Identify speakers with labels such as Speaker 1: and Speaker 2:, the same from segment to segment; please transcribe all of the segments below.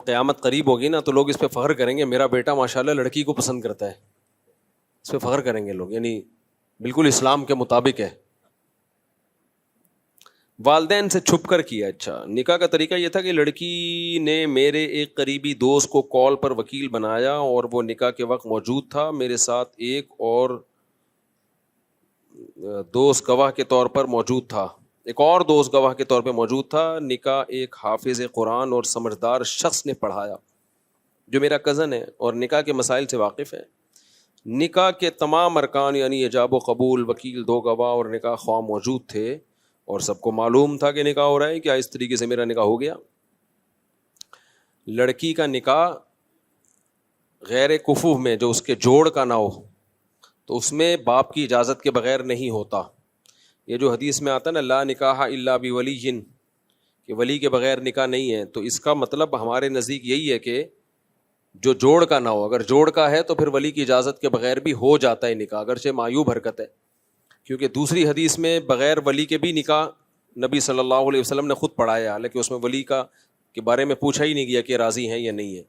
Speaker 1: قیامت قریب ہوگی نا تو لوگ اس پہ فخر کریں گے میرا بیٹا ماشاءاللہ لڑکی کو پسند کرتا ہے، اس پہ فخر کریں گے لوگ، یعنی بالکل اسلام کے مطابق ہے۔ والدین سے چھپ کر کیا۔ اچھا، نکاح کا طریقہ یہ تھا کہ لڑکی نے میرے ایک قریبی دوست کو کال پر وکیل بنایا اور وہ نکاح کے وقت موجود تھا، میرے ساتھ ایک اور دوست گواہ کے طور پر موجود تھا، نکاح ایک حافظ قرآن اور سمجھدار شخص نے پڑھایا جو میرا کزن ہے اور نکاح کے مسائل سے واقف ہے۔ نکاح کے تمام ارکان یعنی ایجاب و قبول، وکیل، 2 گواہ اور نکاح خواہ موجود تھے اور سب کو معلوم تھا کہ نکاح ہو رہا ہے۔ کیا اس طریقے سے میرا نکاح ہو گیا؟ لڑکی کا نکاح غیر کفو میں، جو اس کے جوڑ کا نہ ہو، تو اس میں باپ کی اجازت کے بغیر نہیں ہوتا۔ یہ جو حدیث میں آتا ہے نا لا نکاح الا بولی، کہ ولی کے بغیر نکاح نہیں ہے، تو اس کا مطلب ہمارے نزدیک یہی ہے کہ جو جوڑ کا نہ ہو، اگر جوڑ کا ہے تو پھر ولی کی اجازت کے بغیر بھی ہو جاتا ہے نکاح، اگرچہ معیوب حرکت ہے، کیونکہ دوسری حدیث میں بغیر ولی کے بھی نکاح نبی صلی اللہ علیہ وسلم نے خود پڑھایا، حالانکہ اس میں ولی کا کے بارے میں پوچھا ہی نہیں گیا کہ راضی ہیں یا نہیں ہے۔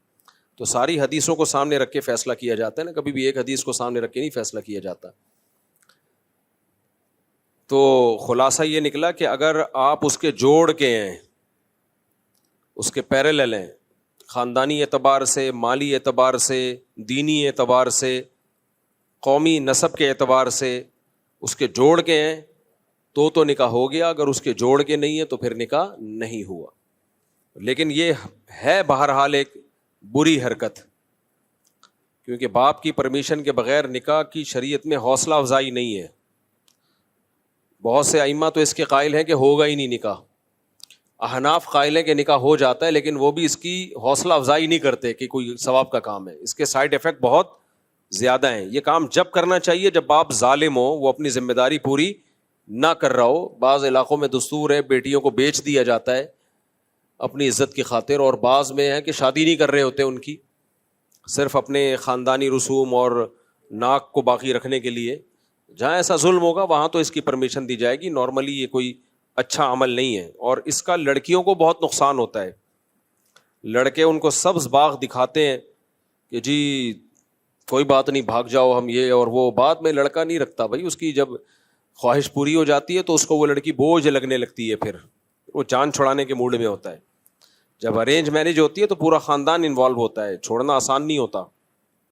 Speaker 1: تو ساری حدیثوں کو سامنے رکھ کے فیصلہ کیا جاتا ہے نا، کبھی بھی ایک حدیث کو سامنے رکھ کے نہیں فیصلہ کیا جاتا۔ تو خلاصہ یہ نکلا کہ اگر آپ اس کے جوڑ کے ہیں، اس کے پیرالل ہیں، خاندانی اعتبار سے، مالی اعتبار سے، دینی اعتبار سے، قومی نسب کے اعتبار سے اس کے جوڑ کے ہیں تو نکاح ہو گیا، اگر اس کے جوڑ کے نہیں ہے تو پھر نکاح نہیں ہوا۔ لیکن یہ ہے بہرحال ایک بری حرکت، کیونکہ باپ کی پرمیشن کے بغیر نکاح کی شریعت میں حوصلہ افزائی نہیں ہے۔ بہت سے ائمہ تو اس کے قائل ہیں کہ ہوگا ہی نہیں نکاح، احناف قائل ہیں کہ نکاح ہو جاتا ہے، لیکن وہ بھی اس کی حوصلہ افزائی نہیں کرتے کہ کوئی ثواب کا کام ہے، اس کے سائیڈ ایفیکٹ بہت زیادہ ہیں۔ یہ کام جب کرنا چاہیے جب باپ ظالم ہو، وہ اپنی ذمہ داری پوری نہ کر رہا ہو۔ بعض علاقوں میں دستور ہے بیٹیوں کو بیچ دیا جاتا ہے اپنی عزت کی خاطر، اور بعض میں ہے کہ شادی نہیں کر رہے ہوتے ان کی، صرف اپنے خاندانی رسوم اور ناک کو باقی رکھنے کے لیے۔ جہاں ایسا ظلم ہوگا وہاں تو اس کی پرمیشن دی جائے گی، نارملی یہ کوئی اچھا عمل نہیں ہے، اور اس کا لڑکیوں کو بہت نقصان ہوتا ہے۔ لڑکے ان کو سبز باغ دکھاتے ہیں کہ جی کوئی بات نہیں بھاگ جاؤ ہم یہ اور وہ، بعد میں لڑکا نہیں رکھتا بھائی، اس کی جب خواہش پوری ہو جاتی ہے تو اس کو وہ لڑکی بوجھ لگنے لگتی ہے، پھر وہ جان چھڑانے کے موڈ میں ہوتا ہے۔ جب ارینج میرج ہوتی ہے تو پورا خاندان انوالو ہوتا ہے، چھوڑنا آسان نہیں ہوتا۔